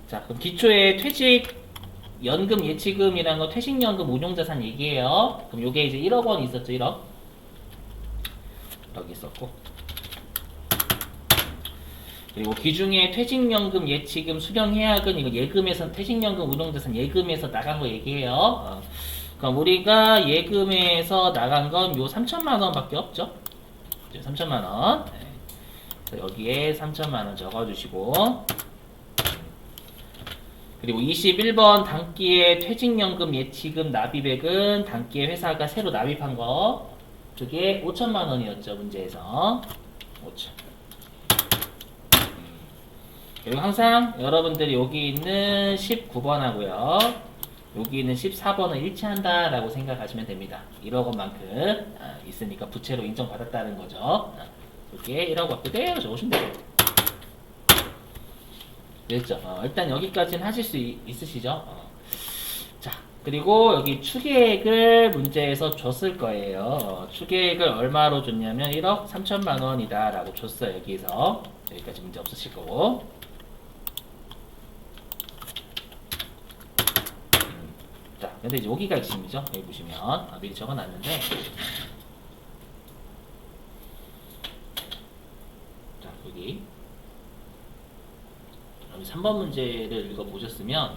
자, 그럼 기초에 퇴직 연금 예치금이라는 거 퇴직연금 운용자산 얘기해요. 그럼 요게 이제 1억 원 있었죠, 1억. 여기 있었고. 그리고 기중에 퇴직연금 예치금 수령해약은 이거 예금에서 퇴직연금 운용자산 예금에서 나간 거 얘기해요. 그럼 우리가 예금에서 나간 건 요 3천만 원밖에 없죠. 3천만 원. 네. 여기에 3천만 원 적어주시고. 그리고 21번 단기에 퇴직연금 예치금 납입액은 단기에 회사가 새로 납입한 거 그게 5천만 원이었죠 문제에서 5천. 그리고 항상 여러분들이 여기 있는 19번하고요 여기 있는 14번은 일치한다 라고 생각하시면 됩니다. 1억 원만큼 있으니까 부채로 인정받았다는 거죠. 이게 1억 원 그대로 적으시면 돼요. 됐죠? 일단 여기까지는 하실 수 있으시죠? 자, 그리고 여기 추계액을 문제에서 줬을 거예요. 추계액을 얼마로 줬냐면 1억 3천만 원이다 라고 줬어요. 여기서 여기까지 문제 없으실 거고. 자, 근데 이제 여기가 핵심이죠. 여기 보시면 미리 적어놨는데 자, 여기 3번 문제를 읽어보셨으면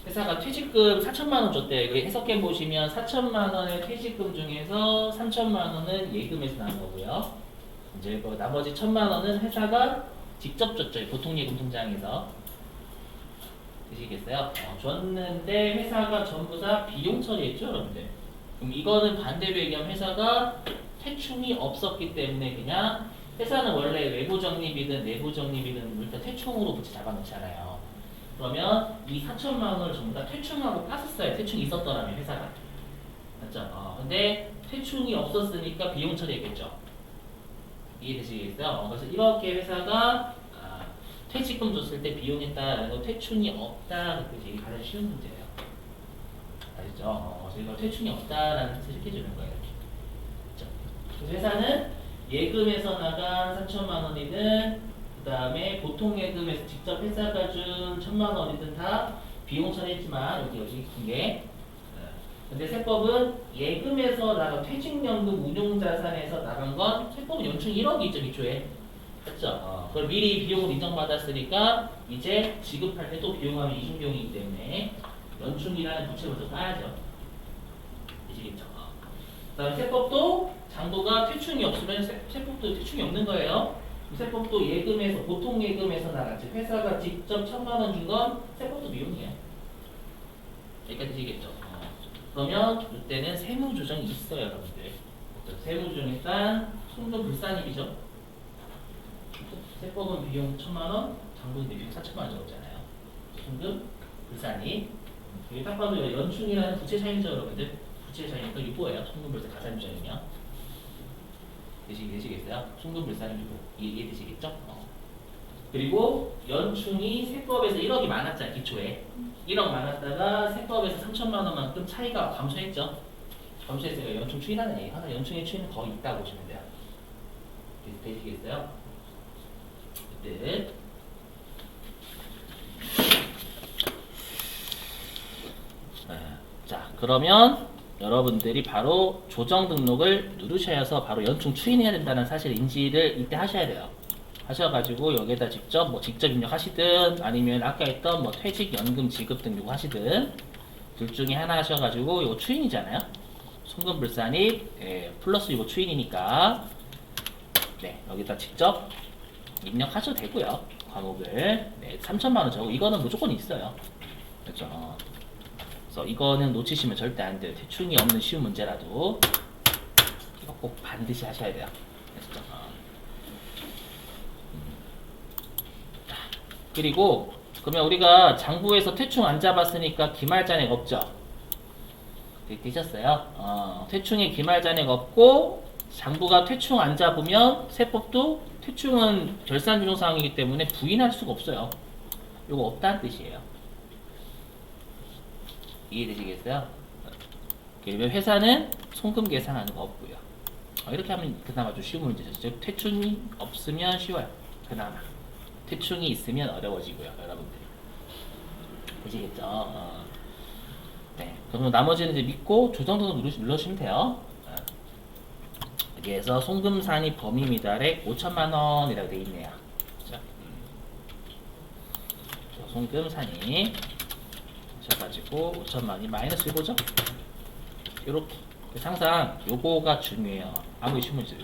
회사가 퇴직금 4천만 원 줬대. 해석해 보시면 4천만 원의 퇴직금 중에서 3천만 원은 예금에서 나온 거고요. 이제 그 나머지 1천만 원은 회사가 직접 줬죠. 보통예금 통장에서. 되시겠어요? 줬는데 회사가 전부 다 비용 처리했죠, 여러분들. 그럼 이거는 반대로 얘기하면 회사가 퇴충이 없었기 때문에 그냥 회사는 원래 외부 적립이든 내부 적립이든 일단 퇴충으로 부채 잡아놓잖아요. 그러면 이 4천만 원을 전부 다 퇴충하고 팠었어요. 퇴충이 있었더라면 회사가. 맞죠? 근데 퇴충이 없었으니까 비용 처리했겠죠. 이해되시겠어요? 그래서 이렇게 회사가 퇴직금 줬을 때 비용했다라는 거 퇴충이 없다. 그게 가장 쉬운 문제예요. 아시죠? 그래서 이거 퇴충이 없다라는 뜻을 이렇게 주는 거예요. 그렇죠? 그래서 회사는 예금에서 나간 3천만 원이든 그 다음에 보통 예금에서 직접 회사가 준 1천만 원이든 다 비용 처리했지만 여기 게 근데 세법은 예금에서 나간 퇴직연금 운용자산에서 나간 건 세법은 연충 1억이 있죠 기초에. 그렇죠? 그걸 미리 비용을 인정받았으니까 이제 지급할 때 또 비용하면 이중비용이기 때문에 연충이라는 부채부터 따야죠. 아시겠죠? 그 다음에 세법도 장부가 퇴충이 없으면 세법도 퇴충이 없는 거예요. 세법도 예금에서 보통 예금에서 나간 즉 회사가 직접 1천만 원 준 건 세법도 비용이에요. 여기까지 되시겠죠? 그러면 이때는 세무조정이 있어요, 여러분들. 세무조정 일단 송도불산입이죠. 세법은 비용 1천만 원, 장부인데 비용 4천만 원 적었잖아요. 송금 불산입. 여기 딱 봐도 연충이라는 부채 차이죠, 여러분들. 부채 차이니까 유보예요. 송금불산 가산유전이면. 되시겠어요? 송금불산은 유보. 이해되시겠죠? 그리고 연충이 세법에서 1억이 많았잖아요, 기초에. 1억 많았다가 세법에서 3천만 원만큼 차이가 감소했죠. 감소했으니까 연충 추이라는 얘기. 항상 연충의 추이는 거의 있다고 보시면 돼요. 되시겠어요? 그때 자, 그러면 여러분들이 바로 조정 등록을 누르셔서 바로 연충 추인해야 된다는 사실 인지를 이때 하셔야 돼요. 하셔가지고 여기에다 직접 입력하시든 아니면 아까 했던 퇴직연금 지급 등록 하시든 둘 중에 하나 하셔가지고 이거 추인이잖아요. 송금불산입 플러스 이거 추인이니까 네 여기다 직접 입력하셔도 되고요. 과목을 3천만 원 적고 이거는 무조건 있어요. 그렇죠? 그래서 이거는 놓치시면 절대 안 돼요. 대충이 없는 쉬운 문제라도 이거 꼭 반드시 하셔야 돼요. 그렇죠? 그리고 그러면 우리가 장부에서 퇴충 안 잡았으니까 기말잔액 없죠? 되셨어요? 퇴충에 기말잔액 없고 장부가 퇴충 안 잡으면 세법도 퇴충은 결산준용사항이기 때문에 부인할 수가 없어요. 이거 없다는 뜻이에요. 이해되시겠어요? 그러면 회사는 송금 계산하는 거 없고요. 이렇게 하면 그나마 좀 쉬운 문제죠. 즉 퇴충이 없으면 쉬워요. 그나마. 퇴충이 있으면 어려워지고요, 여러분들. 되시겠죠? 네. 그럼 나머지는 이제 믿고 조정도 눌러주시면 돼요. 여기에서 송금산이 범위 미달액 5천만 원이라고 되어 있네요. 그렇죠? 송금산이 하셔가지고 5천만 원이 마이너스 1보죠? 이렇게. 그래서 항상 요거가 중요해요. 아무 이슈 문제요.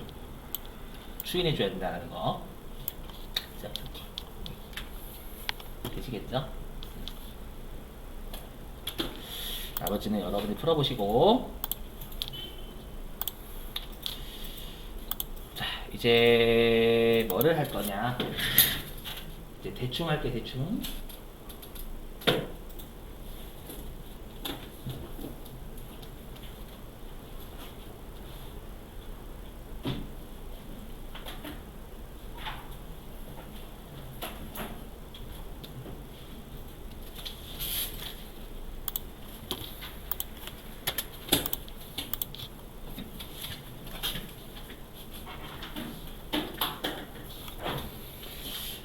추인해줘야 된다는 거. 자, 되시겠죠? 나머지는 여러분이 풀어보시고. 자, 이제 뭐를 할 거냐? 이제 대충 할게, 대충.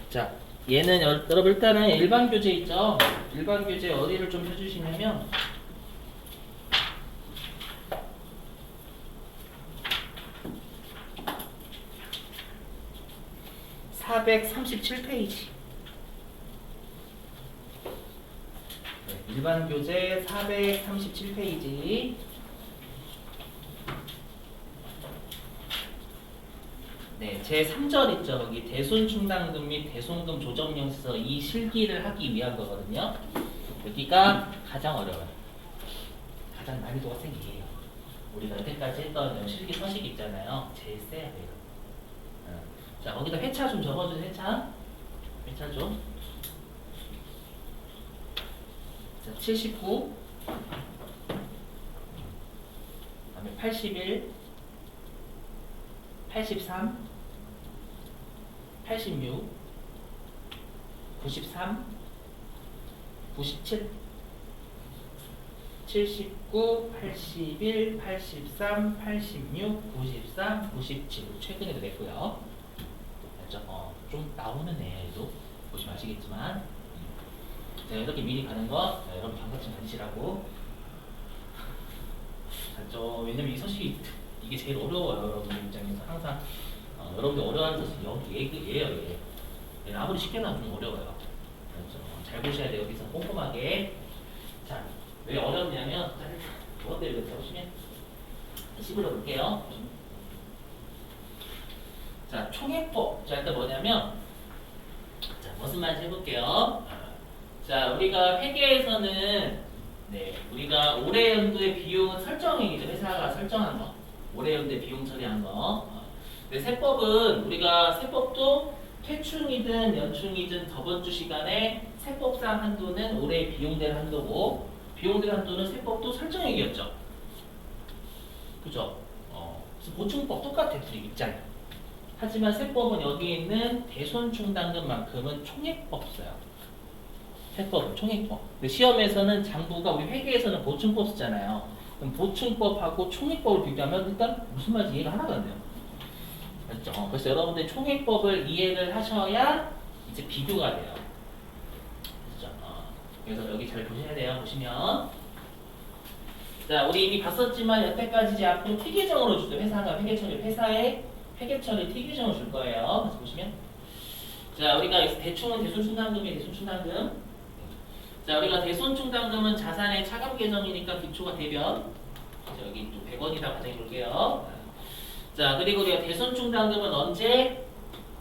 자, 얘는 여러분 일단은 일반 교재 있죠? 일반 교재 어디를 좀 해주시냐면 437페이지. 일반 교재 437페이지. 네, 제 3절 있죠. 여기 대손 충당금 및 대손금 조정령에서 이 실기를 하기 위한 거거든요. 여기가 가장 어려워요. 가장 난이도가 센 게예요. 우리가 여태까지 했던 실기 서식 있잖아요. 제일 세야 돼요. 자, 거기다 회차 좀 적어주세요. 회차 좀. 자, 79, 그다음에 81, 83, 86, 93, 97, 79, 81, 83, 86, 93, 97. 최근에도 냈고요. 알죠? 좀 나오는 애도 보시면 아시겠지만, 제가 이렇게 미리 가는 거 여러분 경각심 가지시라고. 알죠? 왜냐면 이 서식이 이게 제일 어려워요. 여러분들 입장에서 항상 여러분들 어려워하는 것은 얘예요. 얘. 아무리 쉽게 나와도 좀 어려워요. 알죠? 잘 보셔야 돼요. 여기서 꼼꼼하게. 자, 왜 어렵냐면 뭐가 이렇게 보시면 씹으러 볼게요. 자, 총액법. 자, 일단 뭐냐면, 자, 무슨 말인지 해볼게요. 자, 우리가 회계에서는, 네, 우리가 올해 연도의 비용은 설정액이죠. 회사가 설정한 거. 올해 연도의 비용 처리한 거. 근데 세법은, 우리가 세법도 퇴충이든 연충이든 저번 주 시간에 세법상 한도는 올해 비용될 한도고, 비용될 한도는 세법도 설정액이었죠. 그죠? 그래서 보충법 똑같아요. 둘이 입장이. 하지만 세법은 여기 있는 대손충당금만큼은 총액법 써요. 세법은 총액법. 근데 시험에서는 장부가 우리 회계에서는 보충법 쓰잖아요. 그럼 보충법하고 총액법을 비교하면 일단 무슨 말인지 이해가 하나도 안 돼요. 그렇죠? 그래서 여러분들이 총액법을 이해를 하셔야 이제 비교가 돼요. 그렇죠? 그래서 여기 잘 보셔야 돼요. 보시면. 자, 우리 이미 봤었지만 여태까지 이제 앞으로 T계정으로 주죠. 회사가 회사에 회계처리 T계정을 줄 거예요. 그래서 보시면, 자, 우리가 대충은 대손충당금이에요. 대손충당금. 자, 우리가 대손충당금은 자산의 차감 계정이니까 기초가 대변. 자, 여기 또 100원이다 가정해 볼게요. 자, 그리고 우리가 대손충당금은 언제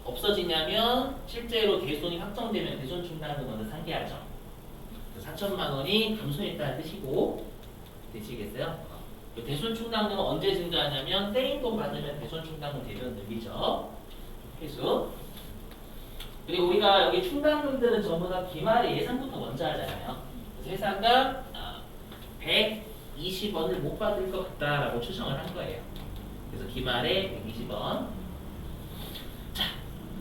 없어지냐면 실제로 대손이 확정되면 대손충당금은 상기하죠. 4천만 원이 감소했다는 뜻이고, 되시겠어요? 대손충당금은 언제 증가하냐면 떼인 돈 받으면 대손충당금 대변 늘리죠. 회수. 그리고 우리가 여기 충당금들은 전부 다 기말의 예상부터 먼저 하잖아요. 그래서 회사가 120원을 못 받을 것 같다라고 추정을 한 거예요. 그래서 기말에 120원. 자,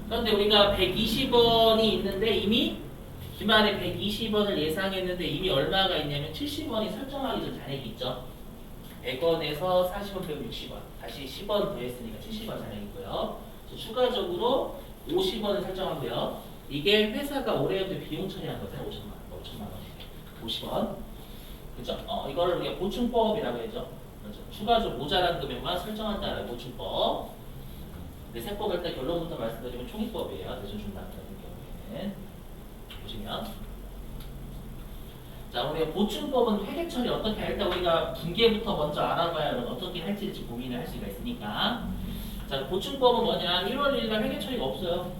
그런데 우리가 120원이 있는데 이미 기말에 120원을 예상했는데 이미 얼마가 있냐면 70원이 설정하기 전 잔액이 있죠. 100원에서 40원 빼고 60원. 다시 10원 더했으니까 70원 잔액이고요. 추가적으로 50원을 설정하고요. 이게 회사가 올해부터 비용 처리한 거잖아. 5천만 원. 50원. 그죠? 이거를 우리가 보충법이라고 했죠. 그렇죠? 추가적으로 모자란 금액만 설정한다는 보충법. 근데 세법 일단 결론부터 말씀드리면 총익법이에요. 대손 중단 같은 경우에는 보시면. 자, 우리가 보충법은 회계 처리 어떻게 할 때 우리가 분계부터 먼저 알아봐야 어떻게 할지 고민을 할 수가 있으니까. 자, 보충법은 뭐냐? 1월 1일 날 회계 처리가 없어요.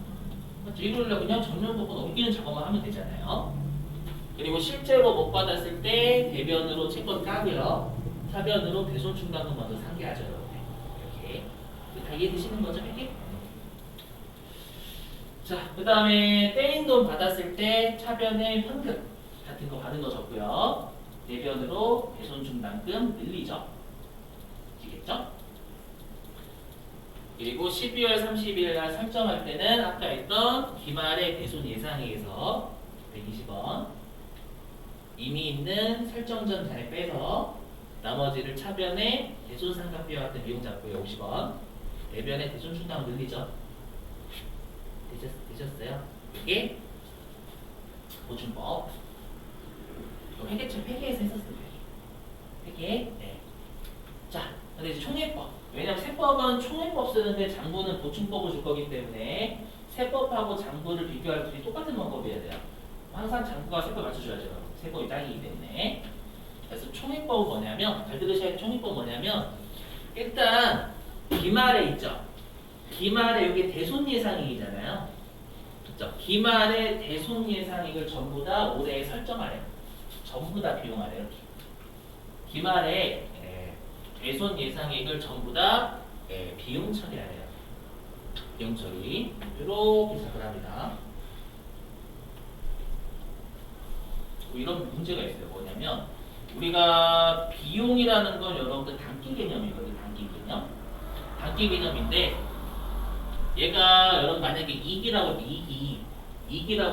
맞죠? 1월 1일 그냥 전년도권 넘기는 작업만 하면 되잖아요. 그리고 실제로 못 받았을 때 대변으로 채권 까고요. 차변으로 대손 충당금 먼저 상기하죠. 이렇게. 다 이해되시는 거죠, 회계? 자, 그 다음에 떼인 돈 받았을 때 차변의 현금 같은 거 받은 거 적고요. 대변으로 대손 충당금 늘리죠. 아시겠죠? 그리고 12월 30일 날 설정할 때는 아까 했던 기말의 대손 예상액에서 120원 이미 있는 설정 전 잔액 빼서 나머지를 차변에 대손 삼각비와 같은 비용 잡고요. 50원 대변에 대손 충당을 늘리죠. 되셨어요? 이게 보충법. 회계에서 했었어요. 회계. 네. 자, 근데 이제 총회법. 왜냐면 세법은 총회법 쓰는데 장부는 보충법을 줄 거기 때문에 세법하고 장부를 비교할 때 똑같은 방법이어야 돼요. 항상 장부가 세법 맞춰줘야죠. 세법이 땅이기 때문에. 그래서 총회법은 뭐냐면, 잘 들으셔야 할 총회법은 뭐냐면, 일단 기말에 있죠. 기말에 여기 대손 예상액이잖아요. 그렇죠? 기말에 대손 예상액을 전부 다 올해에 설정하래요. 전부 다 비용하래요. 기말에 대손 예상액을 전부 다 비용 처리하래요. 비용 처리. 이렇게 시작을 합니다. 이런 문제가 있어요. 뭐냐면 우리가 비용이라는 건 여러분들 단기 개념이거든요. 단기 개념. 단기 개념인데 얘가 여러분 만약에 이익이라고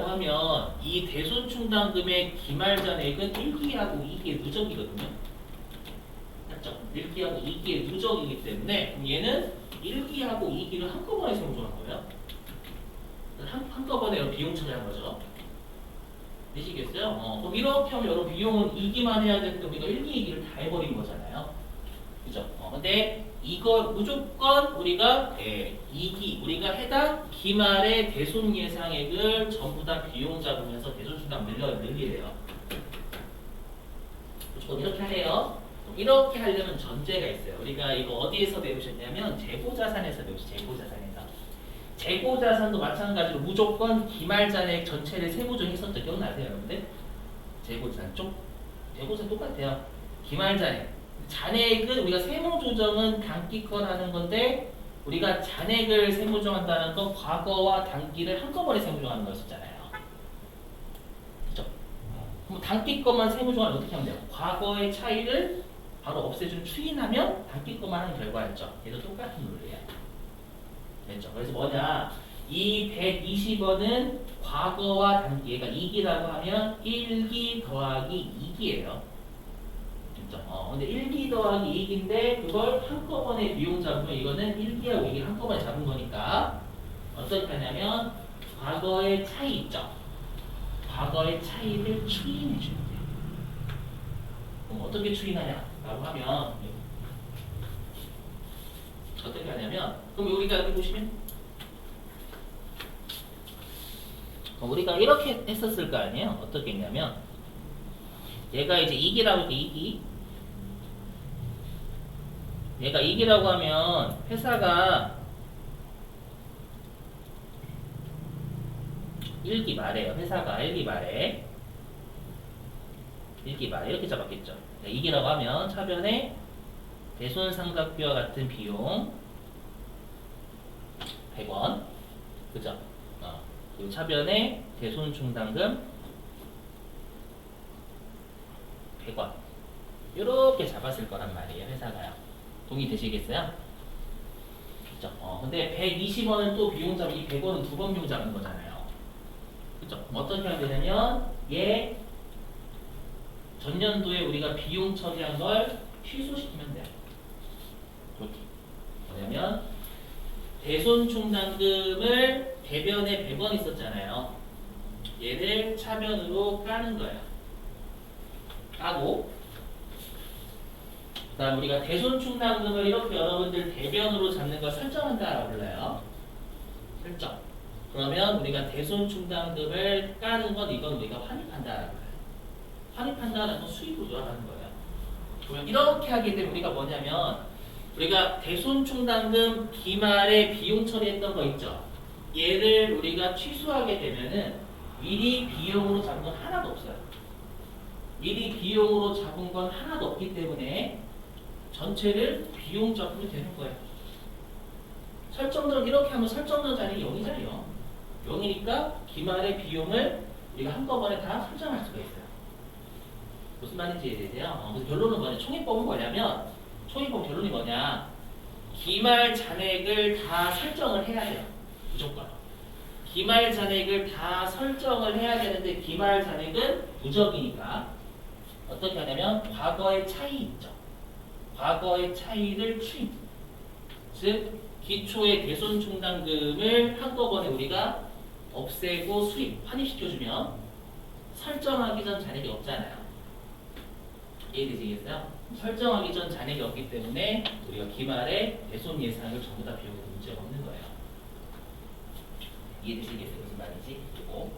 하면 이 대손 충당금의 기말 잔액은 1기하고 2기의 누적이거든요. 맞죠? 1기하고 2기의 누적이기 때문에 얘는 1기하고 2기를 한꺼번에 세우는 거예요. 한꺼번에 비용 처리한 거죠. 되시겠어요? 그럼 이렇게 하면 여러분 비용은 2기만 해야 되는데 우리가 1기, 2기를 다 해버린 거잖아요. 그죠? 근데 이거 무조건 우리가 2기 우리가 해당 기말의 대손 예상액을 전부 다 비용 잡으면서 대손 충당 늘리래요. 무조건 이렇게 하래요. 이렇게 하려면 전제가 있어요. 우리가 이거 어디에서 배우셨냐면 재고자산에서 배우셨어요. 재고자산에서. 재고자산도 마찬가지로 무조건 기말잔액 전체를 세무조정했었죠. 기억나세요, 여러분들? 재고자산 쪽 재고자산 똑같아요. 기말잔액 잔액은 우리가 세무조정은 단기권 하는 건데 우리가 잔액을 세무조정한다는 건 과거와 단기를 한꺼번에 세무조정하는 거였었잖아요. 그죠? 그럼 단기 것만 세무조정을 어떻게 하면 돼요? 과거의 차이를 바로 없애주는 추인하면 단기 것만 하는 결과였죠. 얘도 똑같은 논리예요. 됐죠? 그래서 뭐냐? 이 120원은 과거와 단기, 얘가 2기라고 하면 1기 더하기 2기예요. 근데 1기 더하기 2기인데 그걸 한꺼번에 비용 잡으면 이거는 1기하고 2기 한꺼번에 잡은 거니까 어떻게 하냐면 과거의 차이 있죠. 과거의 차이를 추인해 주면 돼요. 그럼 어떻게 추인하냐라고 하면 어떻게 하냐면 그럼 우리가 여기 보시면 우리가 이렇게 했었을 거 아니에요. 어떻게 했냐면 얘가 이제 2기라고 할게 2기 얘가 2기라고 하면 회사가 1기 말에요. 회사가 1기 말에 1기 말에 이렇게 잡았겠죠. 2기라고 하면 차변에 대손삼각비와 같은 비용 100원 그죠? 그리고 차변에 대손충당금 100원 이렇게 잡았을 거란 말이에요. 회사가요. 동의되시겠어요? 그죠? 근데 120원은 또 비용 잡으면 이 100원은 두 번 비용 잡는 거잖아요. 그죠? 어떻게 하면 되냐면 얘 전년도에 우리가 비용 처리한 걸 취소시키면 돼요. 이렇게. 뭐냐면 대손 충당금을 대변에 100원 있었잖아요. 얘를 차변으로 까는 거예요. 까고 그다음 우리가 대손충당금을 이렇게 여러분들 대변으로 잡는 걸 설정한다라고 불러요. 설정. 그러면 우리가 대손충당금을 까는 건 이건 우리가 환입한다라고 해요. 환입한다라는 건 수입으로 돌아가는 거예요. 그러면 이렇게 하게 되면 우리가 뭐냐면 우리가 대손충당금 기말에 비용 처리했던 거 있죠. 얘를 우리가 취소하게 되면은 미리 비용으로 잡은 건 하나도 없어요. 미리 비용으로 잡은 건 하나도 없기 때문에 전체를 비용 적으로 되는 거예요. 설정전 이렇게 하면 설정전 자리가 0이잖아요. 0이니까 기말의 비용을 우리가 한꺼번에 다 설정할 수가 있어요. 무슨 말인지 이해되세요? 그래서 결론은 뭐냐? 총액법은 뭐냐면 총액법 결론이 뭐냐? 기말 잔액을 다 설정을 해야 돼요. 무조건. 기말 잔액을 다 설정을 해야 되는데 기말 잔액은 무적이니까 어떻게 하냐면 과거의 차이 있죠. 과거의 차이를 추입. 즉 기초의 대손충당금을 한꺼번에 우리가 없애고 수입, 환입시켜주면 설정하기 전 잔액이 없잖아요. 이해되시겠어요? 설정하기 전 잔액이 없기 때문에 우리가 기말에 대손 예상을 전부 다 비용으로 문제가 없는 거예요. 이해되시겠어요? 무슨 말인지? 그리고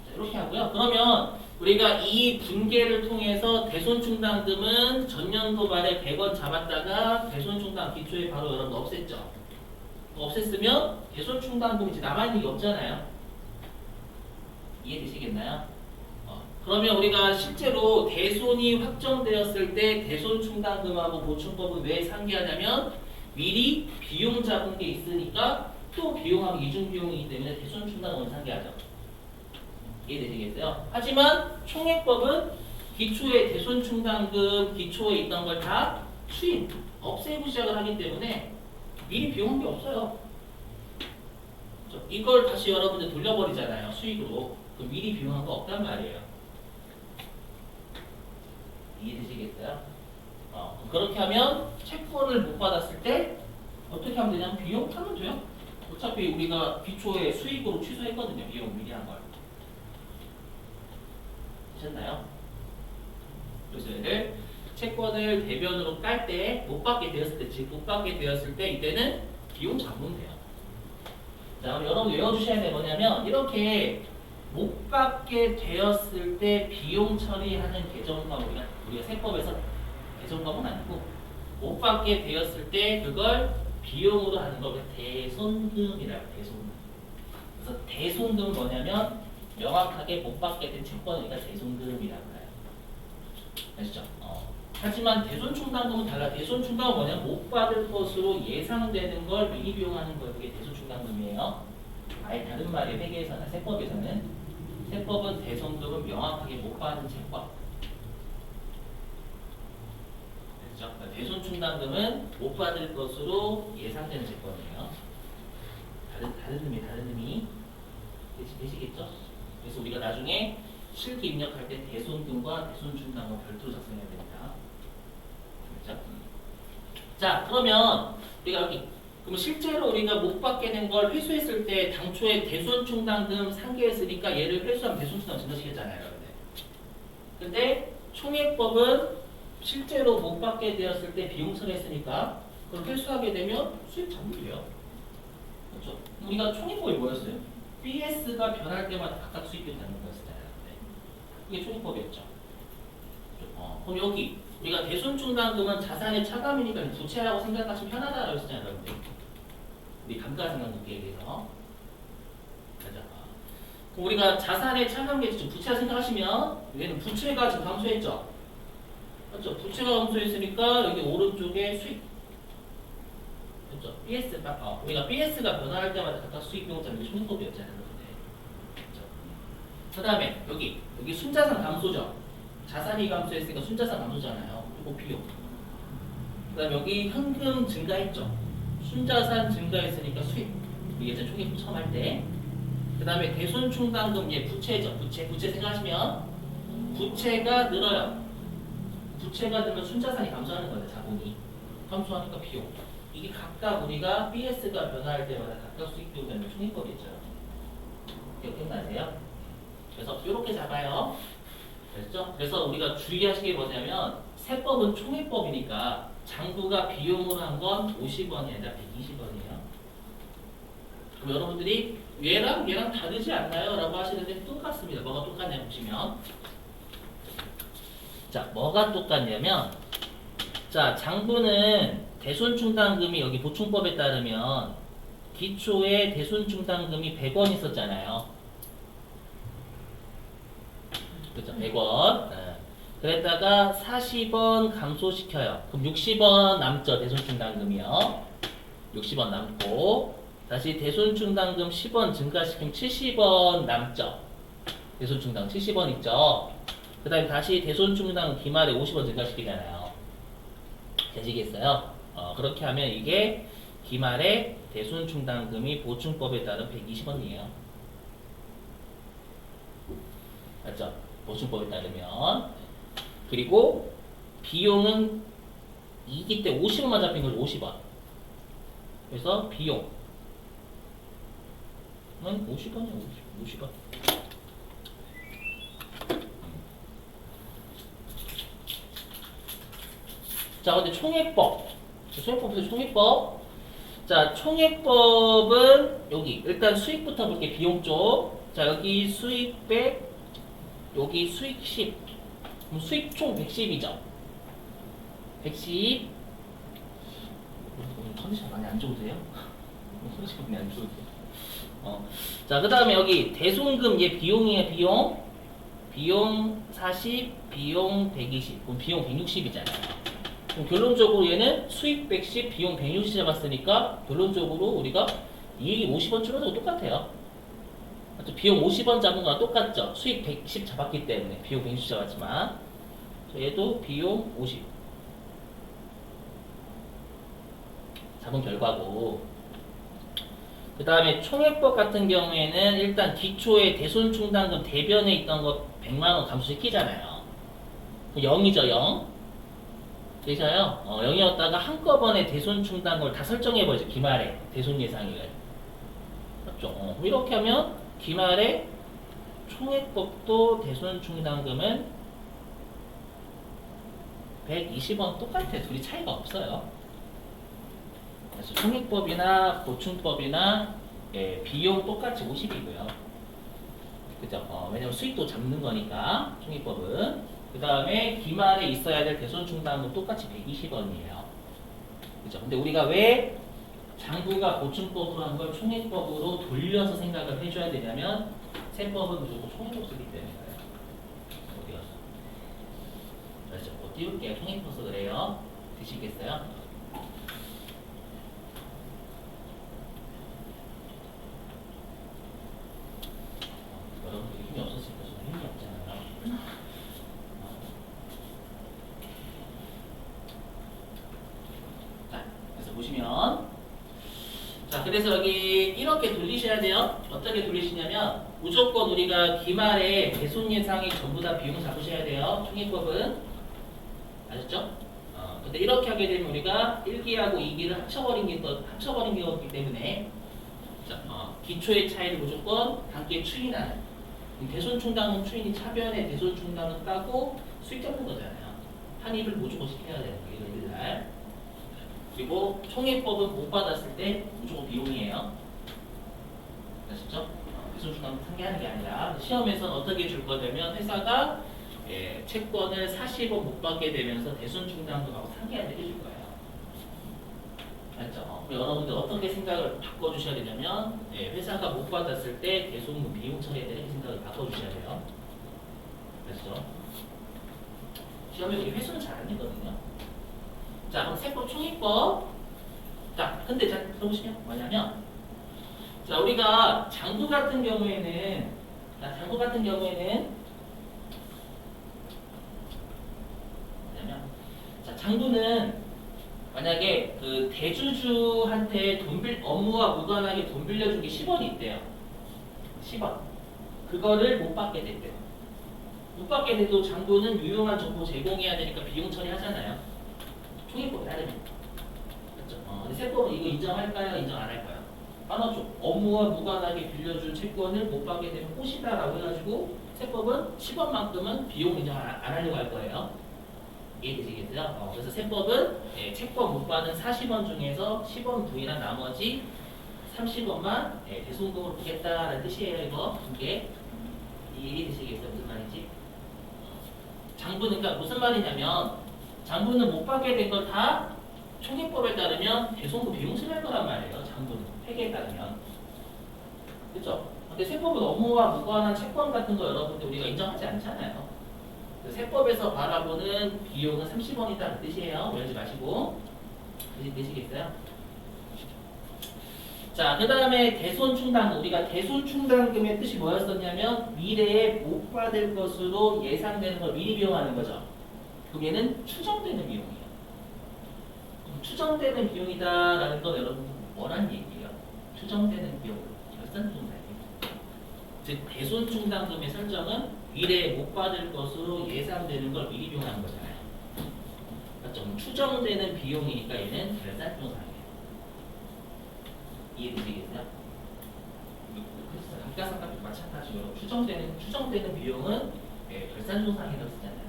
자, 이렇게 하고요. 그러면 우리가 이 분계를 통해서 대손충당금은 전년도 말에 100원 잡았다가 대손충당 기초에 바로 여러분 없앴죠. 없앴으면 대손충당금이 이제 남아있는 게 없잖아요. 이해되시겠나요? 그러면 우리가 실제로 대손이 확정되었을 때 대손충당금하고 보충법은 왜 상기하냐면 미리 비용 잡은 게 있으니까 또 비용하고 이중비용이기 때문에 대손충당금을 상기하죠. 이해되시겠어요? 하지만 총액법은 기초에 대손충당금 기초에 있던 걸 다 추입, 없애고 시작을 하기 때문에 미리 비용한 게 없어요. 그렇죠? 이걸 다시 여러분들 돌려버리잖아요. 수익으로. 그럼 미리 비용한 거 없단 말이에요. 이해되시겠어요? 그렇게 하면 채권을 못 받았을 때 어떻게 하면 되냐면 비용 하면 돼요. 어차피 우리가 기초에 수익으로 취소했거든요. 비용 미리 한 걸. 되셨나요? 그래서 얘를 채권을 대변으로 깔 때 못 받게 되었을 때, 즉 못 받게 되었을 때 이때는 비용 잡으면 돼요. 자, 우리 여러분 외워주셔야 될 뭐냐면 이렇게 못 받게 되었을 때 비용 처리하는 개정과 우리가 세법에서 개정과는 아니고 못 받게 되었을 때 그걸 비용으로 하는 걸 대손금이라고 대손금. 그래서 대손금은 뭐냐면 명확하게 못 받게 된 채권이니까 대손금이라고 해요. 아시죠? 하지만 대손충당금은 달라. 대손충당금은 뭐냐면 못 받을 것으로 예상되는 걸 미리 비용하는 거 그게 대손충당금이에요. 아예 다른 말이 회계에서는 세법에서는 세법은 대손금은 명확하게 못 받은 채권. 그렇죠? 그러니까 대손충당금은 못 받을 것으로 예상되는 채권이에요. 다른 의미 되시겠죠? 그래서 우리가 나중에 실기 입력할 때 대손금과 대손충당금 별도로 작성해야 됩니다. 그렇죠? 자, 그러면 우리가 여기 그럼 실제로 우리가 못 받게 된 걸 회수했을 때 당초에 대손충당금 상계했으니까 얘를 회수하면 대손충당금 증가시켰잖아요. 근데 총액법은 실제로 못 받게 되었을 때 비용 처리했으니까 그걸 회수하게 되면 수익 잡으면 돼요. 그렇죠? 우리가 총액법이 뭐였어요? BS가 변할 때마다 각각 수익이 되는 거였잖아요. 이게 총액법이었죠. 그럼 여기 우리가 대손충당금은 자산의 차감이니까 부채라고 생각하시면 편하다라고 했잖아요. 여러분들. 우리 감가상각 문제에 대해서. 맞아. 그럼 우리가 자산의 차감계획 지금 부채라 생각하시면 얘는 부채가 지금 감소했죠. 맞죠? 부채가 감소했으니까 여기 오른쪽에 수익. 그렇죠? BS가 우리가 BS가 변화할 때마다 각각 수익 비용 잡는 게 총액법이었잖아요. 그렇죠? 그다음에 여기 순자산 감소죠. 자산이 감소했으니까 순자산 감소잖아요. 그리고 비용. 그다음에 여기 현금 증가했죠. 순자산 증가했으니까 수익. 예전 총액 처음 할 때. 그다음에 대손충당금 부채죠. 부채 생각하시면 부채가 늘어요. 부채가 늘면 순자산이 감소하는 거죠. 자본이 감소하니까 비용. 이게 각각 우리가 BS가 변화할 때마다 각각 수익 비용 되는 총액법이죠. 아셨죠? 그래서 우리가 주의하시게 뭐냐면 세법은 총회법이니까 장부가 비용으로 한 건 50원이 아니라 120원이에요. 그럼 여러분들이 얘랑 다르지 않나요? 라고 하시는데 똑같습니다. 뭐가 똑같냐 보시면 자, 뭐가 똑같냐면 자, 장부는 대손충당금이 여기 보충법에 따르면 기초에 대손충당금이 100원 있었잖아요. 그죠? 100원. 네. 그랬다가 40원 감소시켜요. 그럼 60원 남죠, 대손충당금이요. 60원 남고, 다시 대손충당금 10원 증가시키면 70원 남죠. 대손충당 70원 있죠. 그 다음에 다시 대손충당 기말에 50원 증가시키잖아요. 되시겠어요? 그렇게 하면 이게 기말에 대손충당금이 보충법에 따른 120원이에요. 맞죠? 보충법에 따르면. 그리고 비용은 2기 때 50원만 잡힌 거죠. 50원. 그래서 비용은 50원이에요. 50원. 자, 근데 총액법. 총액법. 자, 총액법은 여기 일단 수익부터 볼게. 비용 쪽. 자, 여기 수익 100, 여기 수익 10. 그럼 수익 총 110이죠. 110. 오늘 컨디션 많이 안 좋으세요? 컨디션 많이 안 좋으세요? 자, 그 다음에 여기 대손금 얘 비용이에요. 비용 40, 비용 120. 그럼 비용 160이잖아요. 그럼 결론적으로 얘는 수익 110, 비용 160 잡았으니까 결론적으로 우리가 이익이 50원 줄어들고 똑같아요. 비용 50원 잡은 거랑 똑같죠. 수익 110 잡았기 때문에 비용 160 잡았지만 얘도 비용 50 잡은 결과고, 그 다음에 총액법 같은 경우에는 일단 기초에 대손충당금 대변에 있던 거 100만원 감소시키잖아요. 0이죠. 0 되셔요. 0이었다가 한꺼번에 대손충당금을 다 설정해버리죠. 기말에 대손 예상액을. 맞죠? 이렇게 하면 기말에 총액법도 대손충당금은 120원 똑같아요. 둘이 차이가 없어요. 그래서 총액법이나 보충법이나 비용 똑같이 50이고요. 그죠? 왜냐면 수익도 잡는 거니까 총액법은. 그 다음에 기말에 있어야 될 대손충당금 똑같이 120원이에요. 그죠? 근데 우리가 왜 장부가 보충법으로 한 걸 총액법으로 돌려서 생각을 해줘야 되냐면 세법은 무조건 총액법 쓰기 때문에 그래요. 어디 갔어? 그래서 뭐 띄울게요. 총액법 써 그래요. 되시겠어요? 여러분들이 힘이 없었으니까 저는 힘이 없잖아요. 자, 그래서 보시면 자, 그래서 여기 이렇게 돌리셔야 돼요. 어떻게 돌리시냐면 무조건 우리가 기말에 대손 예상이 전부 다 비용 잡으셔야 돼요. 총액법은 아셨죠? 근데 이렇게 하게 되면 우리가 1기하고 2기를 합쳐버린 거기 때문에 자, 기초의 차이를 무조건 단기에 추인하는 대손충당은 추인이 차변에 대손충당은 까고 수익 잡는 거잖아요. 한입을 무조건 시켜야 되는 거예요. 일요일날. 그리고 총액법은 못 받았을 때 무조건 비용이에요. 아셨죠? 대손충당은 상기하는 게 아니라 시험에서는 어떻게 줄 거냐면 회사가 채권을 40원 못 받게 되면서 대손충당금하고 상기하는 게 해줄 거예요. 맞죠? 여러분들 어떻게 생각을 바꿔주셔야 되냐면 회사가 못 받았을 때 대손금 비용 처리해야 되는 생각을 바꿔주셔야 돼요. 그렇죠? 시험에 우리 회수는 잘 안 되거든요. 자, 그럼 세법 총액법. 자, 근데 자, 들어보시면 뭐냐면 자, 우리가 장부 같은 경우에는 자, 장부는 만약에 그 대주주한테 업무와 무관하게 돈 빌려준 게 10원이 있대요. 10원. 그거를 못 받게 됐대요. 못 받게 돼도 장부는 유용한 정보 제공해야 되니까 비용 처리하잖아요. 총액법에 따르면. 그렇죠? 근데 세법은 이거 인정할까요? 인정 안 할까요? 나눠줘. 업무와 무관하게 빌려준 채권을 못 받게 되면 꽃이다라고 해가지고 세법은 10원만큼은 비용 인정 안 하려고 할 거예요. 이해되시겠어요? 그래서 세법은 채권 못 받은 40원 중에서 10원 부인한 나머지 30원만 대손금으로 주겠다라는 뜻이에요. 이거 이게 이해되시겠어요? 무슨 말인지? 장부는 그러니까 무슨 말이냐면 장부는 못 받게 된 걸 다 총액법에 따르면 대손금 비용 처리할 거란 말이에요. 장부는 회계에 따르면. 그렇죠? 근데 세법은 업무와 무관한 채권 같은 거 여러분들 우리가 인정하지 않잖아요. 세법에서 바라보는 비용은 30원이다는 뜻이에요. 외우지 마시고. 되시겠어요? 자, 그 다음에 대손충당금. 우리가 대손충당금의 뜻이 뭐였었냐면 미래에 못 받을 것으로 예상되는 걸 미리 비용하는 거죠. 그럼 얘는 추정되는 비용이에요. 추정되는 비용이다라는 건 여러분 뭐란 얘기예요? 추정되는 비용. 결산충당이에요. 즉 대손충당금의 설정은 미래에 못 받을 것으로 예상되는 걸 미리 비용하는 거잖아요. 그렇죠? 추정되는 비용이니까 얘는 결산충당이에요. 이해되시겠어요? 감가상각도 마찬가지로 추정되는 비용은 결산조상이라고 쓰잖아요.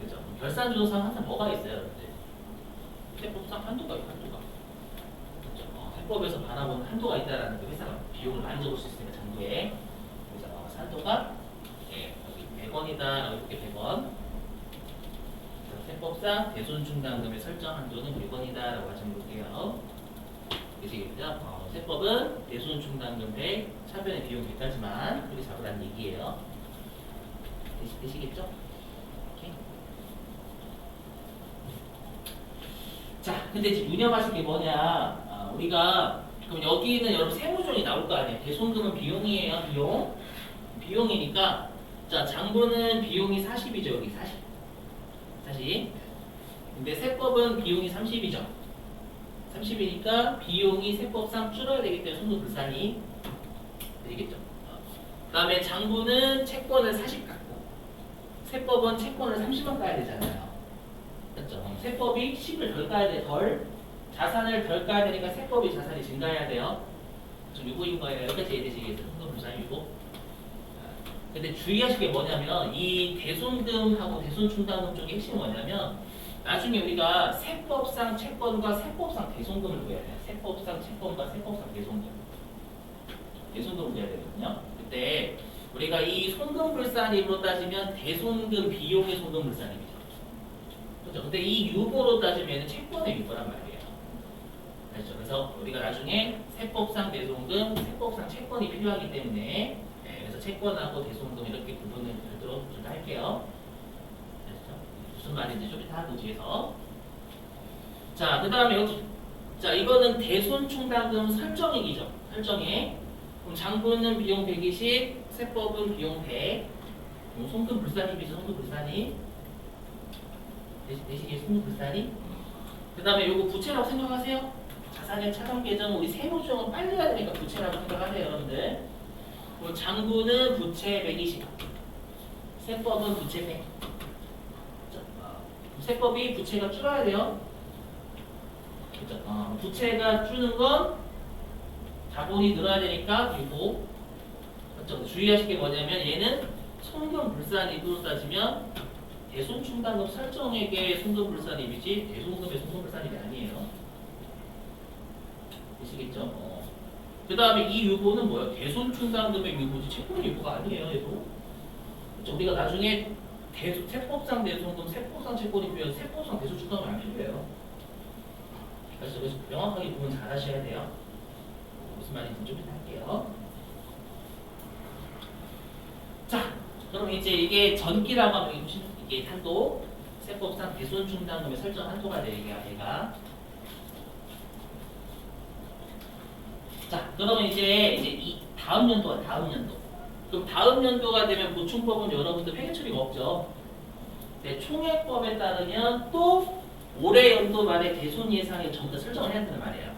그죠? 결산조상 항상 뭐가 있어요, 여러분들? 세법상 한도가 있고 한도가. 그죠? 세법에서 바라보는 한도가 있다라는 그 회사가 비용을 많이 적을 수 있으니까 장부에. 그죠? 한도가 여기 100원이다. 이렇게 100원. 세법상 대손충당금의 설정 한도는 100원이다라고 하시면 볼게요. 되시겠죠? 세법은 대손충당금 대 차변의 비용 객까지만 그렇게 잡으라는 얘기예요. 되시겠죠? 오케이. 자, 근데 지금 유념하실 게 뭐냐? 우리가 그럼 여기는 여러분 세무조항이 나올 거 아니에요? 대손금은 비용이에요, 비용. 비용이니까 자 장부는 비용이 40이죠, 여기 40. 근데 세법은 비용이 30이죠. 30이니까 비용이 세법상 줄어야 되기 때문에 손도불산이 되겠죠. 그 다음에 장부는 채권을 40 갖고 세법은 채권을 30만 까야 되잖아요. 그렇죠? 세법이 10을 덜 까야 돼. 자산을 덜 까야 되니까 세법이 자산이 증가해야 돼요. 좀 유보인 거예요. 여기까지 이해되시겠어요? 손도불산 유보. 근데 주의하실 게 뭐냐면 이 대손금하고 대손충당금 쪽의 핵심이 뭐냐면 나중에 우리가 세법상 채권과 세법상 대손금을 구해야 돼요. 세법상 채권과 세법상 대손금. 대손금을 구해야 되거든요. 그때 우리가 이 손금불산입으로 따지면 대손금 비용의 손금불산입이죠. 그렇죠? 근데 이 유보로 따지면 채권의 유보란 말이에요. 그렇죠? 그래서 우리가 나중에 세법상 대손금, 세법상 채권이 필요하기 때문에 그래서 채권하고 대손금 이렇게 구분을 별도로 할게요. 무슨 말인지 좀 이따 하고 뒤에서. 자, 그 다음에 여기. 자, 이거는 대손충당금 설정액이죠. 설정액. 그럼 장부는 비용 120, 세법은 비용 100. 손금불산입이죠. 손금불산입. 되시겠어요? 손금불산입. 그 다음에 요거 부채라고 생각하세요. 자산의 차감 계정은 우리 세무조항은 빨리 가야 되니까 부채라고 생각하세요, 여러분들. 그럼 장부는 부채 120. 세법은 부채 100. 세법이 부채가 줄어야 돼요. 그렇죠? 부채가 줄는 건 자본이 늘어야 되니까 유보. 그렇죠? 주의하실 게 뭐냐면 얘는 손금불산입으로 따지면 대손충당금 설정액의 손금불산입이지 대손금의 손금불산입이 아니에요. 되시겠죠? 그 다음에 이 유보는 뭐예요? 대손충당금의 유보지 채권 유보가 아니에요. 얘도. 그렇죠? 우리가 나중에 세법상 대손금, 세법상 채권이 필요해서 세법상 대손충당금이 안 필요해요. 그래서 명확하게 구분 잘 하셔야 돼요. 무슨 말인지 좀 이따 할게요. 자, 그럼 이제 이게 전기라고 하면 이게 한도, 세법상 대손충당금의 설정 한도가 돼요. 얘가. 자, 그러면 이제 이 다음 연도가 다음 연도. 그럼 다음 연도가 되면 보충법은 여러분들 회계 처리가 없죠. 네, 총액법에 따르면 또 올해 연도 말에 대손 예상에 전부 다 설정을 해야 된단 말이에요.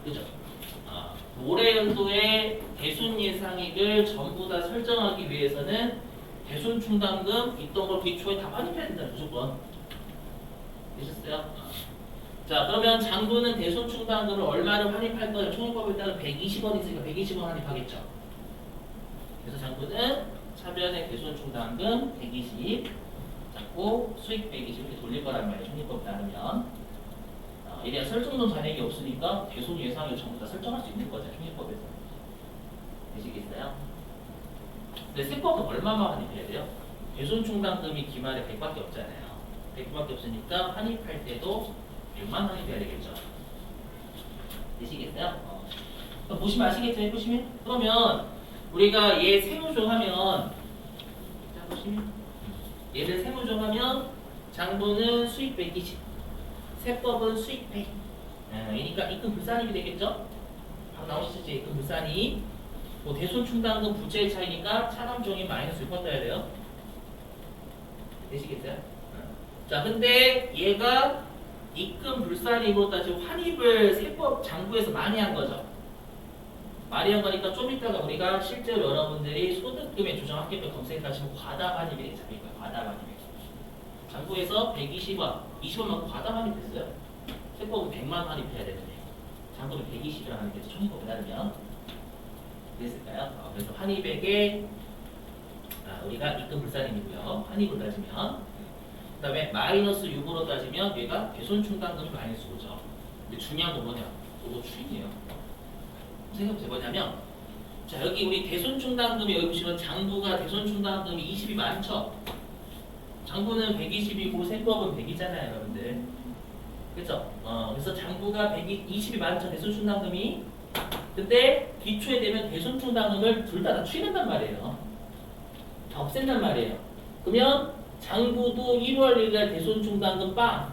그죠? 올해 연도에 대손 예상액을 전부 다 설정하기 위해서는 대손 충당금 있던 걸 기초에 다 환입해야 된다 무조건. 되셨어요? 자, 그러면 장부는 대손충당금을 얼마를 환입할 거냐? 총액법에 따라 120원 있으니까 120원 환입하겠죠. 그래서 장부는 차변의 대손충당금 120 잡고 수익 120 이렇게 돌릴 거란 말이에요. 총액법 따르면. 이래야 설정돈 잔액이 없으니까 대손 예상을 전부 다 설정할 수 있는 거죠. 총액법에서. 되시겠어요? 근데 세법은 얼마만 환입해야 돼요? 대손충당금이 기말에 100밖에 없잖아요. 100밖에 없으니까 환입할 때도 6만 환입해야 되겠죠. 되시겠어요? 그럼 보시면 아시겠죠? 해보시면? 그러면 우리가 얘 세무조하면 자 보시면 얘를 세무조하면 장부는 수익 120 세법은 수익 100 그러니까 입금 불산입이 되겠죠? 바로 나오시죠? 입금 불산이 뭐 대손충당금 부채의 차이니까 차감종이 마이너스 6번 떠야 돼요. 되시겠어요? 자, 근데 얘가 입금 불산입으로 따지고 환입을 세법 장부에서 많이 한 거죠. 많이 한 거니까 좀 이따가 우리가 실제로 여러분들이 소득금의 조정학계표 검색하시면 과다 환입이 잡힐 거예요. 과다 환입. 장부에서 120원, 20원만 과다 환입했어요. 세법은 100만 환입해야 되는데 장부는 120원 환입해서 총액법을 따르면 됐을까요? 그래서 환입액에 우리가 입금 불산입이고요. 환입을 따지면 그 다음에 마이너스 6으로 따지면 얘가 대손충당금이 마이너스 5죠. 근데 중요한 건 뭐냐? 이거 추인이에요. 생각해보세요. 뭐냐면 자 여기 우리 대손충당금이 여기 보시면 장부가 대손충당금이 20이 많죠? 장부는 120이고 세법은 100이잖아요 여러분들. 그렇죠? 그래서 장부가 120이 많죠? 대손충당금이. 근데 기초에 되면 대손충당금을 둘 다 추인한단 말이에요. 다 없앤단 말이에요. 그러면 장부도 1월 1일 대손충당금 빵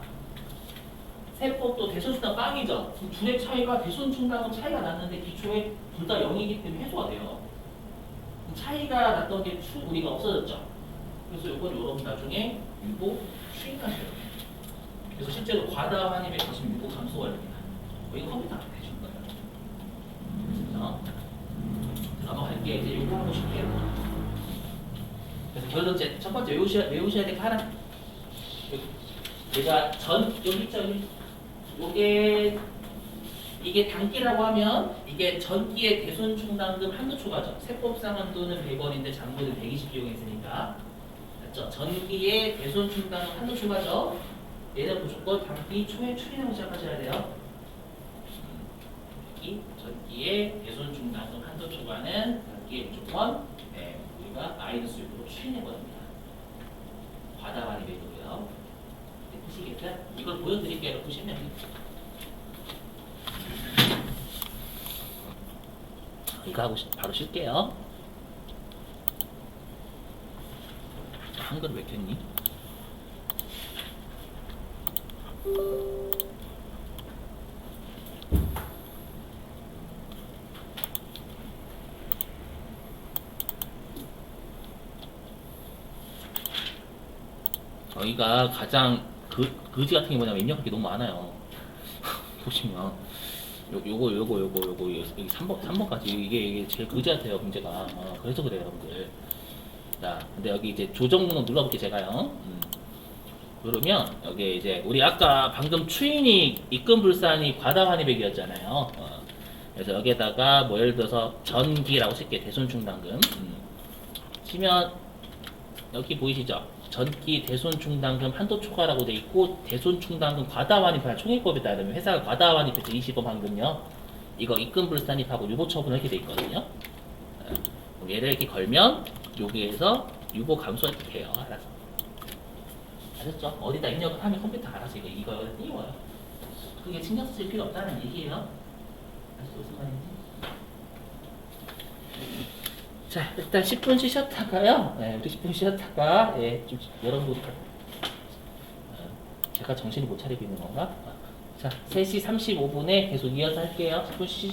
세법도 대손충당금 빵이죠. 그럼 둘의 차이가 대손충당금 차이가 났는데 기초에 둘 다 0이기 때문에 해소가 돼요. 차이가 났던 게 우리가 없어졌죠. 그래서 이건 여러분 나중에 유보 추인하셔야 돼요. 그래서 실제로 과다 환입에 거시면 유보 감소가 됩니다. 이거 컴퓨터 안 해줄 거예요. 그래서 넘어갈게. 이제 요거 하고 싶게요. 그래서 결론제 첫 번째 외우셔야 될 거 하나. 제가 여기 있죠. 요게 이게 단기라고 하면 이게 전기의 대손충당금 한도 초과죠. 세법상 한도는 100원인데 장부는 120 이용했으니까 맞죠? 전기의 대손충당금 한도 초과죠. 얘는 무조건 단기 초에 추인하고 시작하셔야 돼요. 전기의 대손충당금 한도 초과는 단기에 무조건 우리가 마이너스 6으로 추인해버립니다. 과다 환입이고요. 보시겠어요? 이걸 보여드릴게요. 보시면 이거 하고 바로 쉴게요. 한글 왜 켰니? 여기가 가장 그지 같은 게 뭐냐면 입력할 게 너무 많아요. 보시면 요거 여기 3번까지 이게 제일 그지 같아요 문제가. 그래서 그래요 여러분들. 자 근데 여기 이제 조정 등록 눌러볼게 제가요. 그러면 여기 이제 우리 아까 방금 추인이 입금 불산이 과다 환입액이었잖아요. 그래서 여기에다가 뭐 예를 들어서 전기라고 쓸게. 대손충당금 치면 여기 보이시죠? 전기 대손충당금 한도 초과라고 돼 있고 대손충당금 과다 환입할 총액법에 따르면 회사가 과다 환입해서 20원 환급요. 이거 입금 불산입하고 유보 처분 이렇게 돼 있거든요. 그럼 얘를 이렇게 걸면 여기에서 유보 감소 이렇게 해요. 알아서. 아셨죠? 어디다 입력을 하면 컴퓨터 알아서 이거 여기다 띄워요. 그게 신경 쓰실 필요 없다는 얘기예요. 아시죠? 무슨 말인지? 자, 일단 10분 쉬셨다가요. 우리 10분 쉬셨다가, 좀 여러분들 제가 정신을 못 차리고 있는 건가? 자, 3시 35분에 계속 이어서 할게요. 10분 쉬시.